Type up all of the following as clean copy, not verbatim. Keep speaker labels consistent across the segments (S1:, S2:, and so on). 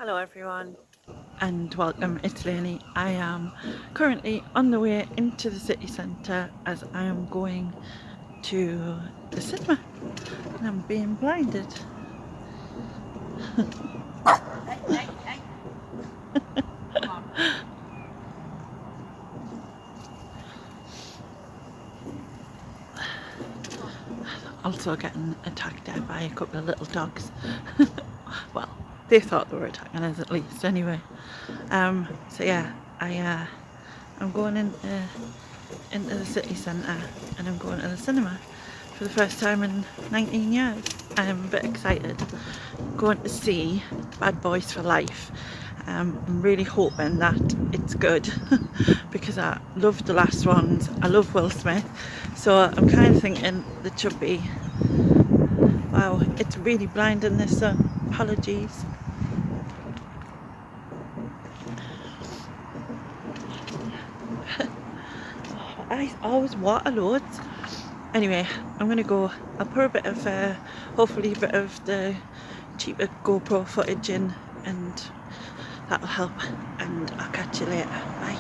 S1: Hello everyone and welcome, it's Lainey. I am currently on the way into the city centre as I am going to the cinema and I'm being blinded. Also getting attacked there by a couple of little dogs. Well, they thought they were attacking us at least anyway. So yeah, I'm going into the city centre and I'm going to the cinema for the first time in 19 years. I'm a bit excited. Going to see Bad Boys for Life. I'm really hoping that it's good because I loved the last ones. I love Will Smith, so I'm kind of thinking it should be. Wow, it's really blinding this sun. Apologies. I always water loads. Anyway, I'm gonna go. I'll put a bit of, hopefully a bit of the cheaper GoPro footage in, and that'll help. And I'll catch you later. Bye.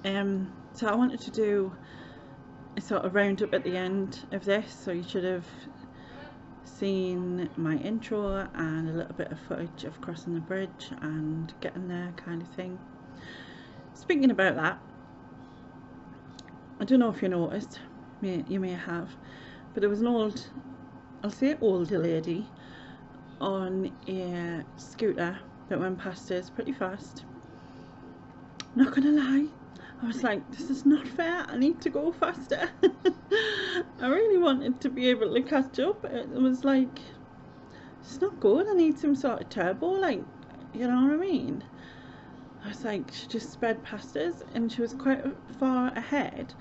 S1: So I wanted to do a sort of roundup at the end of this, so you should have seen my intro and a little bit of footage of crossing the bridge and getting there, kind of thing. Speaking about that, I don't know if you noticed, you may have, but there was an old, I'll say older lady on a scooter that went past us pretty fast. Not gonna lie, I was like, this is not fair, I need to go faster. I really wanted to be able to catch up. It was like, it's not good, I need some sort of turbo, like, you know what I mean? I was like, she just sped past us and she was quite far ahead,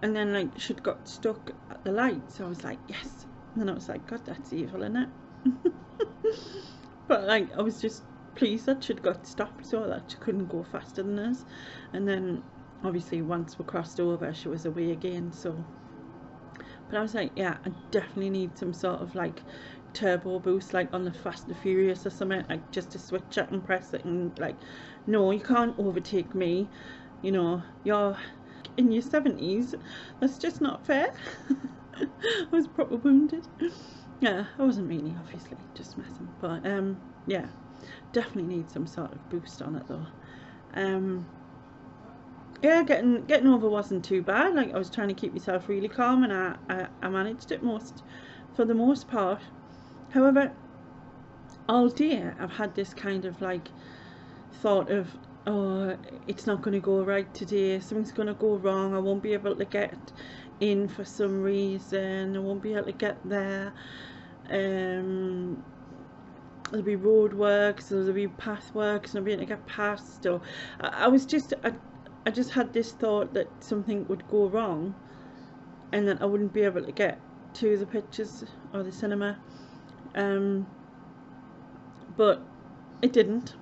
S1: and then like she'd got stuck at the light, so I was like, yes. And then I was like, God, that's evil, isn't it? But like, I was just pleased that she'd got stopped so that she couldn't go faster than us. And then obviously once we crossed over, she was away again. So, but I was like, yeah, I definitely need some sort of like turbo boost, like on the Fast and Furious or something, like just to switch it and press it and like, no, you can't overtake me, you know, you're in your 70s, that's just not fair. I was proper wounded. Yeah, I wasn't really, obviously, just messing, but yeah, definitely need some sort of boost on it though. Yeah, getting over wasn't too bad. Like, I was trying to keep myself really calm, and I managed it for the most part. However, all day I've had this kind of like thought of, oh, it's not going to go right today, something's going to go wrong, I won't be able to get in for some reason, I won't be able to get there, there'll be road works, there'll be path works, and I'll be able to get past, or I just had this thought that something would go wrong and that I wouldn't be able to get to the pictures or the cinema, but it didn't.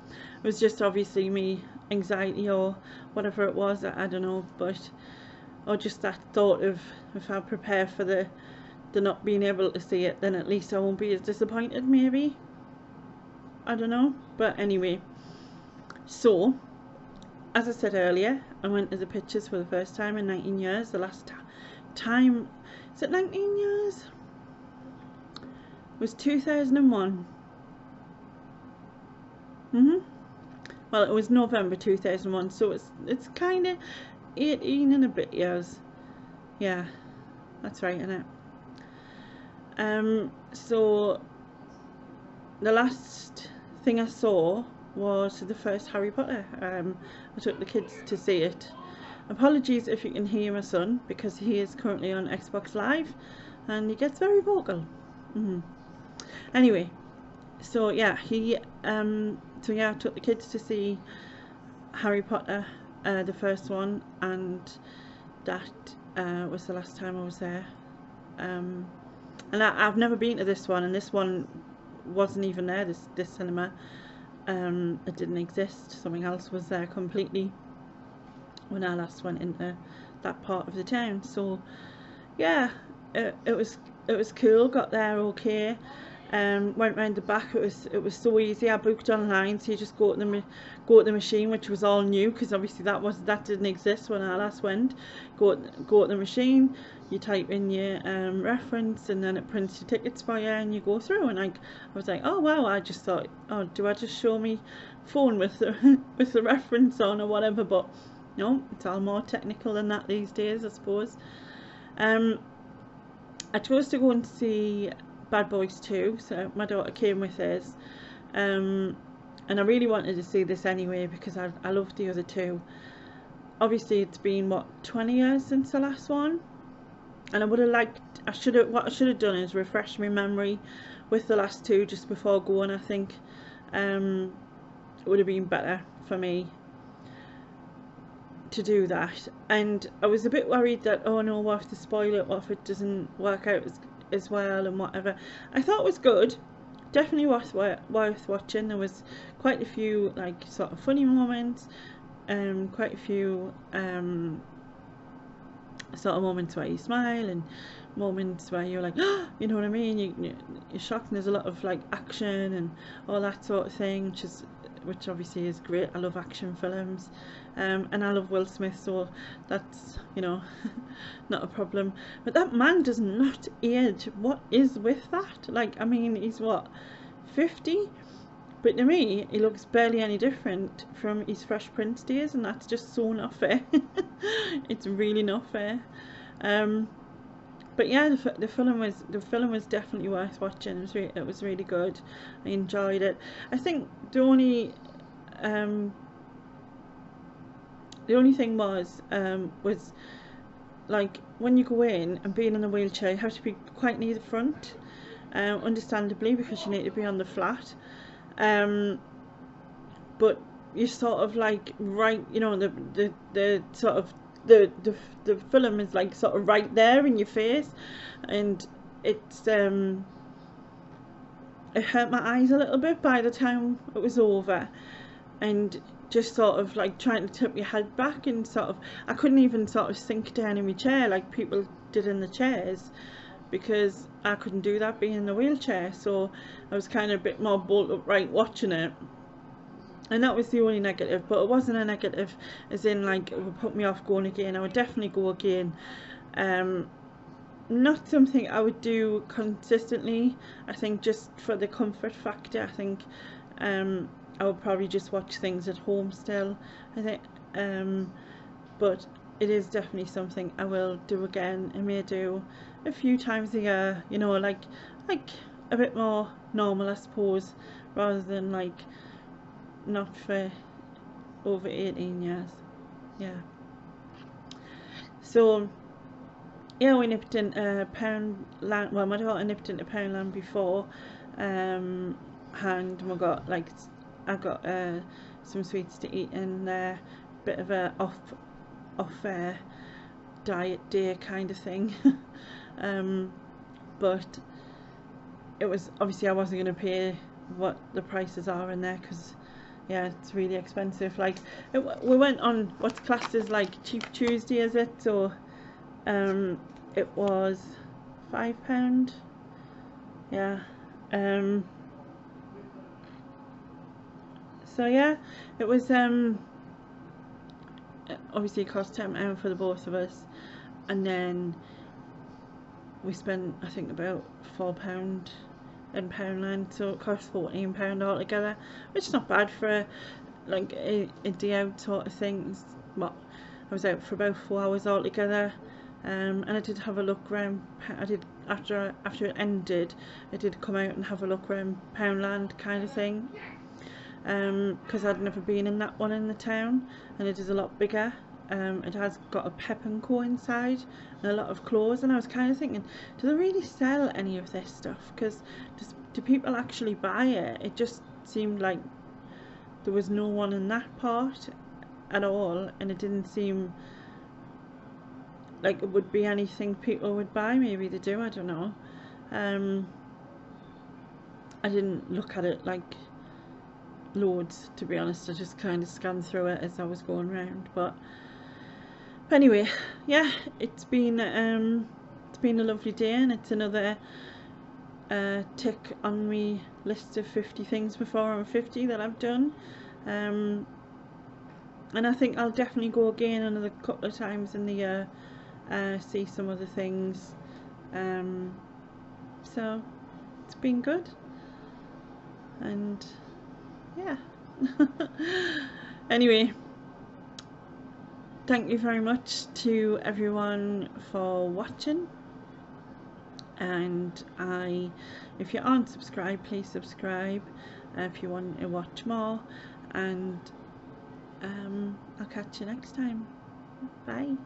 S1: It was just obviously me anxiety or whatever it was, I don't know, but or just that thought of, if I prepare for the not being able to see it, then at least I won't be as disappointed, maybe, I don't know. But anyway, so as I said earlier, I went to the pictures for the first time in 19 years. The last time, is it 19 years? It was 2001. Well, it was November 2001, so it's kind of 18 and a bit years. Yeah, that's right, isn't it? So the last thing I saw was the first Harry Potter. I took the kids to see it. Apologies if you can hear my son, because he is currently on Xbox Live and he gets very vocal. Anyway, so yeah, so yeah, I took the kids to see Harry Potter, the first one, and that was the last time I was there. And I've never been to this one, and this one wasn't even there, this cinema. It didn't exist, something else was there completely when I last went into that part of the town. So yeah, it was cool, got there okay. Went round the back. It was so easy. I booked online, so you just go to the machine, which was all new because obviously that didn't exist when I last went. Go to the machine, you type in your reference, and then it prints your tickets for you, and you go through. And I was like, oh wow! I just thought, oh, do I just show me phone with the with the reference on or whatever? But no, it's all more technical than that these days, I suppose. I chose to go and see Bad Boys 2, so my daughter came with us, and I really wanted to see this anyway because I loved the other two. Obviously it's been what, 20 years since the last one, and what I should have done is refresh my memory with the last two just before going. I think it would have been better for me to do that, and I was a bit worried that, oh no, what if they spoil it, what if it doesn't work out as well and whatever. I thought it was good, definitely worth watching. There was quite a few like sort of funny moments, quite a few sort of moments where you smile and moments where you're like, oh, you know what I mean, you're shocked, and there's a lot of like action and all that sort of thing, which is which obviously is great. I love action films, and I love Will Smith, so that's, you know, not a problem. But that man does not age. What is with that? Like, I mean, he's what, 50? But to me, he looks barely any different from his Fresh Prince days, and that's just so not fair. It's really not fair. But yeah, the film was definitely worth watching. It was really good. I enjoyed it. I think the only thing was like when you go in and being in a wheelchair, you have to be quite near the front, understandably, because you need to be on the flat. But you're sort of like right, you know, the sort of the film is like sort of right there in your face, and it's it hurt my eyes a little bit by the time it was over, and just sort of like trying to tip your head back, and sort of I couldn't even sort of sink down in my chair like people did in the chairs, because I couldn't do that being in the wheelchair. So I was kind of a bit more bolt upright watching it, and that was the only negative. But it wasn't a negative as in like it would put me off going again. I would definitely go again. Not something I would do consistently. I think just for the comfort factor, I think I would probably just watch things at home still, I think. But it is definitely something I will do again. I may do a few times a year, you know, like a bit more normal, I suppose, rather than like not for over 18 years. Yeah. So yeah, we nipped into Poundland. Well, my daughter nipped into Poundland before, and we got like, I got some sweets to eat and bit of a off diet day kind of thing. But it was obviously I wasn't going to pay what the prices are in there, because yeah, it's really expensive. Like we went on what's classed as like Cheap Tuesday, is it? So it was £5. Yeah. So yeah, it was obviously it cost £10 for the both of us, and then we spent I think about £4 in Poundland, so it cost £14 altogether, which is not bad for like a day out sort of thing. Well, I was out for about 4 hours altogether. And I did have a look around. I did after it ended. I did come out and have a look around Poundland kind of thing, because I'd never been in that one in the town, and it is a lot bigger. It has got a Pep and Co inside and a lot of clothes, and I was kind of thinking, do they really sell any of this stuff? Because do people actually buy it? It just seemed like there was no one in that part at all, and it didn't seem like it would be anything people would buy. Maybe they do, I don't know. I didn't look at it like loads, to be honest. I just kind of scanned through it as I was going round. But anyway, yeah, it's been a lovely day, and it's another tick on my list of 50 things before I'm 50 that I've done. And I think I'll definitely go again another couple of times in the year. See some other things, so it's been good, and yeah. Anyway, thank you very much to everyone for watching, and if you aren't subscribed, please subscribe if you want to watch more, and I'll catch you next time. Bye.